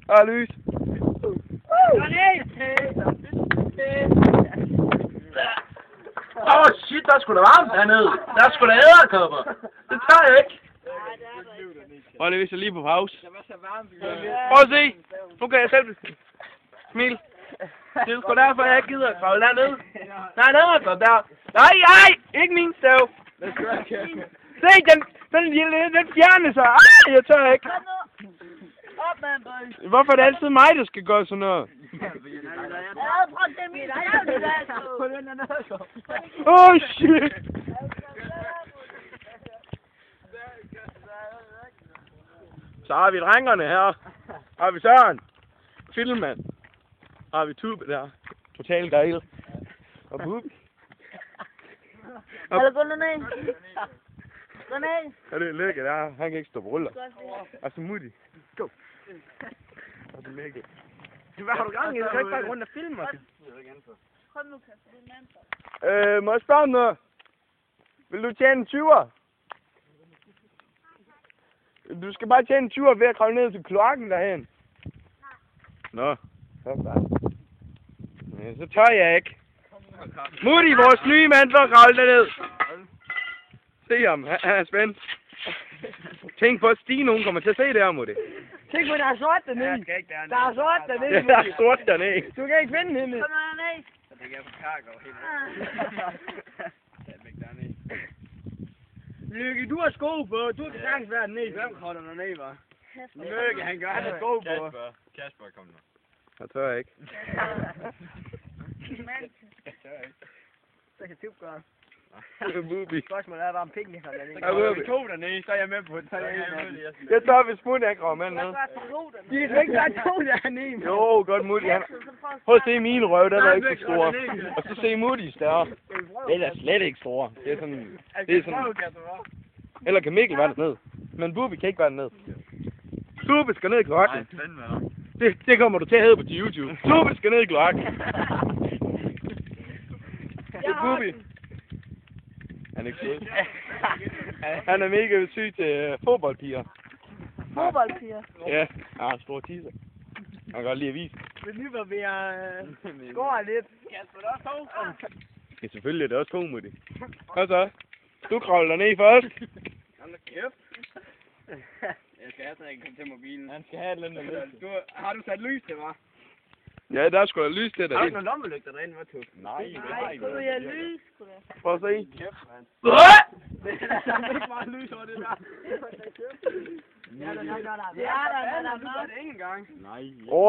Og lys. Shit, der er sgu da varmt hernede. Der er sgu da æderkopper. Det tager jeg ikke. Og det viser lige på pause. Prøv at se. Nu kan jeg selv smil. Det er sgu derfor, jeg ikke gider at kravle dernede. Der er en æderkop der. Nej, ikke min stav. Se, den fjerner sig. Jeg tør ikke. Hvorfor er det altid mig, der skal gøre sådan noget? Shit. Så har vi drengerne her. Har vi Søren. Filmand. Har vi Tube der. Total gejl. Og Bubi. Eller gå ned. Gå ned. Ja, det er lækker der. Han kan ikke stå på ruller. Altså Mutti. Go. Og det er lækker. Hvad har du gang i? Du kan ikke bare rundt og filme os. Kom nu, Kasper. Det er en mand. Må jeg spørge om noget? Vil du tjene 20'er? Du skal bare tjene 20'er ved at kravle ned til kloakken derhen. Nå, så bare. Ja, så tør jeg ikke. Mutti, vores nye mand, så kravle derned. Se ham, han er spændt. Tænk på, at Stine, hun kommer til at se det her, Mutti. Tænk på, der er sort dernede. Der er sort dernede. Ja, der er sort dernede. Du kan ikke finde hende. Kom dernede. Så det kan jeg på Kargaard helt. Lykke, du har sko på. Du kan sagtens være dernede. Hvem kravler dernede, hva'? Lykke, han gør, han har sko på. Kasper, kom nu. Jeg tør ikke. Så kan Tube gøre. Bubi. Spørgsmålet er, om pengene har dernede. Ja, Bubi. To dernede, så er jeg med på det. Jeg tør, hvis Mutti ikke kommer med ned. De er ikke bare to dernede. Jo, godt Mutti. Prøv at se mine røv, der er ikke så store. Og så se Muttis der. Det er slet ikke store. Det er sådan. Eller kan Mikkel være dernede. Men Bubi kan ikke være dernede. Bubi skal ned i kloakken. Det kommer du til at hedde på YouTube. Bubi skal ned i kloakken. Det er Bubi. Han er ikke sød. Han er mega syg til fodboldpiger. Fodboldpiger. Ja, store teaser. Han kan godt lide at vise. Men nu var vi score lidt. Kasper, der er to. Ja, selvfølgelig er det også to, Mutti. Hvad så? Du kravler ned først. Hold da kæft. Jeg skal have, så jeg kan komme til mobilen. Han skal have et eller andet. Har du sat lys til, hva'? Ja, der er sgu da lys til Har du derinde. nogle lommelygter derinde, hvad Tube? Nej, Skulle jeg lys? Prøv at se. Kæft, mand. Åh! Det er ikke meget lys over det der. Ja, der Du gør det ikke engang. Nej.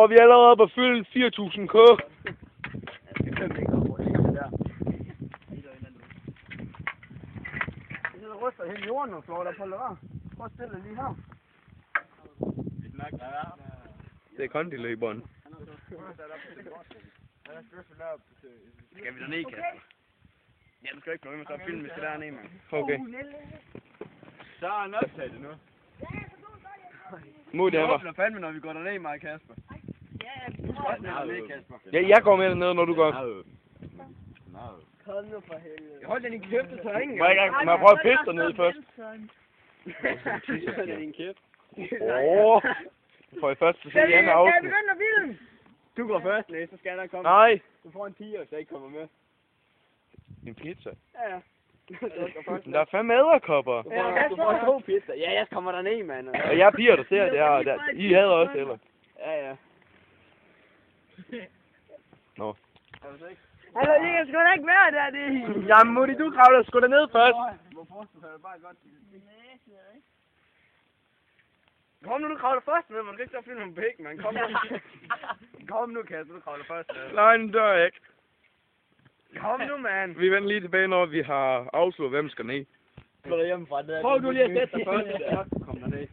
Vi er allerede på fylden 4.000 k. Det ryster hele jorden og slår der på det var. Prøv at stille lige her. Det er kondiløberen. Skal vi derned, Kasper? Ja, du skal ikke komme med, så filmen, vi skal derned, mand. Okay. Så er han optaget det nu. Mutti, han Du var. åbner fandme, når vi går derned, mig, Kasper. Du skal også derned, Kasper. Ja, jeg går med dernede, når du går. Kom nu for helvede. Hold den i kæftet, så ingen Må jeg prøve at pisse dernede først? Hold den i en kæft. Får jeg først til at se de andre afsnit. Begynd at filme. Du går først, Næs, så skal jeg nok komme. Nej. Du får en 10'er, hvis jeg ikke kommer med. En pizza. Ja. Der er fandme æderkopper. Du får 2 pizza. Ja, jeg kommer derned, mand. Og jeg er piger, der ser det her. Der. I havde også, eller? Ja. Nå. Altså, I kan sgu da ikke være der, det. Jamen, Mutti, du kravler sgu da ned først. Hvorfor? Du kan bare godt. Kom nu, du kravler først ned. Man kan ikke så filme om pækken, man. Kom nu. Kom nu, Kasper, du kravler først. Nej, den dør ikke. Kom nu, mand. Vi vender lige tilbage, når vi har afslået, hvem skal ned. Prøv du lige at sætte dig først. Så kom derned.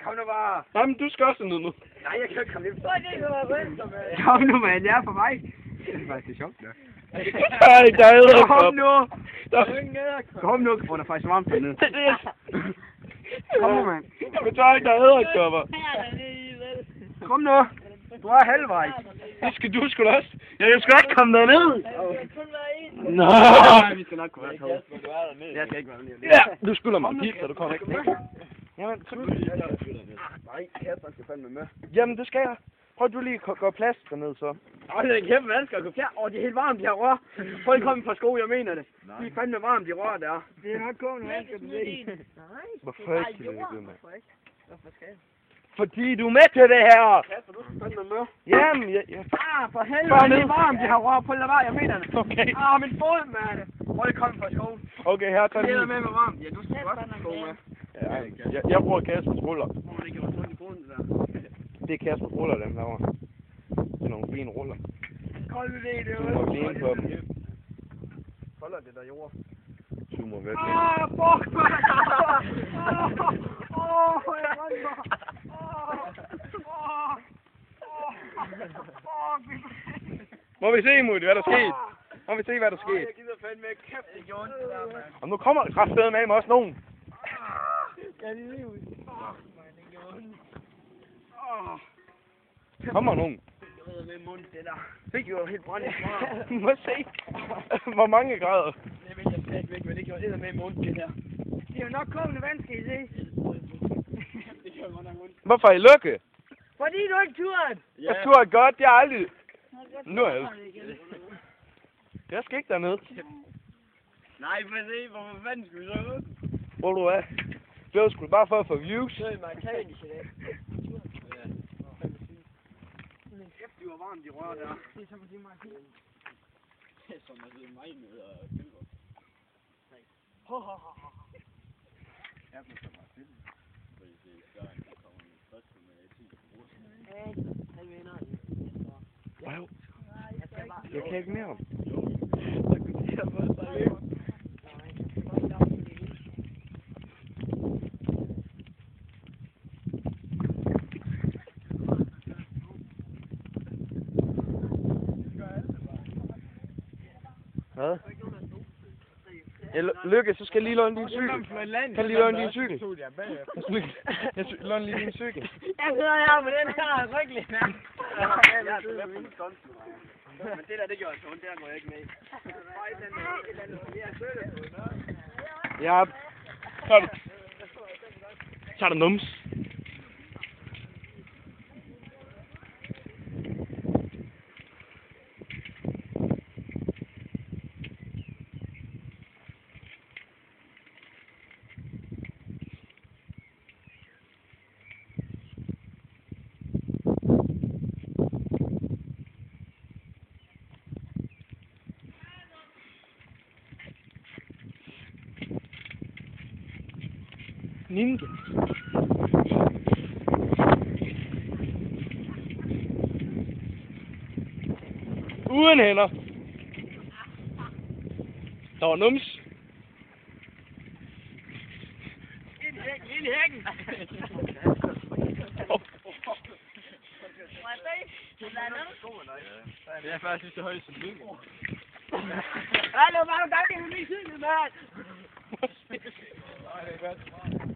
Kom nu bare. Nej, men du skal også ned nu. Nej, jeg kan ikke komme ind. Kom nu, mand. Jeg er på vej. Det er faktisk det sjovt, der. Ej, der er æderkop. Kom nu. Der... Kom nu. Hvor der er faktisk varmt dernede. Kom nu, mand. Men der er ikke, der er æderkopper. Kom nu. Du er halvvejs. Det skal du sgu da også. Jeg skal ikke komme derned. Nå! Vi skal nok kunne være 12. Jeg skal ikke være med. Ja, du skylder mig en pizza, du kommer ikke. Jamen, Nej, Kasper skal fandme med. jamen, det skal jeg. Prøv du lige at gå plads dernede, så. Det er kæmpe vanskeligt at gå fjern. Det er helt varmt, de her rør. Folk kommer fra sko, jeg mener det. De er fandme varmt, de rør der. Det er nok kun vanskeligt at se. Hvorfor ikke det, med? Hvorfor skal jeg? Fordi du er med til det her! Kasper, du skal fandme med. Jamen, For helvede, det er varmt, de her rør. Prøv at lade være, jeg mener det. Okay. Min fod, mand. Folk kommer fra sko. Okay, her tager Det er lige. med varmt. Ja, du skal også have sko med. Ja, jeg bruger Kaspers ruller. Det gjorde sådan i bunden der. Det er Kaspers ruller, dem laver. Det er nogle fine ruller. Kold idé, det er Du må blive på dem. Holder det der jord. Du må væk. Fuck, man! Jeg rønner! Må vi se, Mutti, hvad der skete? Må vi se, hvad der skete? Jeg gider fandme ikke kæft, det gjorde det der, mand. Og nu kommer kraftedeme med mig også nogen. Jeg er lige ud. Kommer nogen. Jeg ved med munden, det der. Fik jo helt brændt i smør. Må se. Hvor mange grader? Det ved jeg slet ikke, men det gjorde det med munden, det der. Det er jo nok kommende vand, skal I se. Det gjorde godt nok ondt. Hvorfor er I lukke? Fordi du ikke turde. Jeg tror godt, jeg har aldrig... Nu er jeg... Jeg skal ikke dernede. Nej, for at se, hvor fanden skal vi så ud? Hvor du er. Det var sgu bare for at få views. Så er mig taget i dag. Kæft, det var varmt, de rører der. Det er som at sige mig. Det er som at sige mig ned og kælder. Jeg bliver så meget film. Fordi det er større, der kommer en første med 10 på Wow. Jeg kan ikke mere. Hvad? Lykke, så skal jeg lige låne din cykel. Kan jeg lige låne din cykel? Jeg låner lige din cykel. Jeg sidder her med den her ryggelig. Men det der, det gjorde altså ondt, der går jeg ikke med. Ja. Så er der nums. Ninja. Uden hænder. Der var nums. Ind i hækken. Det er faktisk så højt som lykke. Hallo, var du gang i min cykel, mand? Nej, det er godt.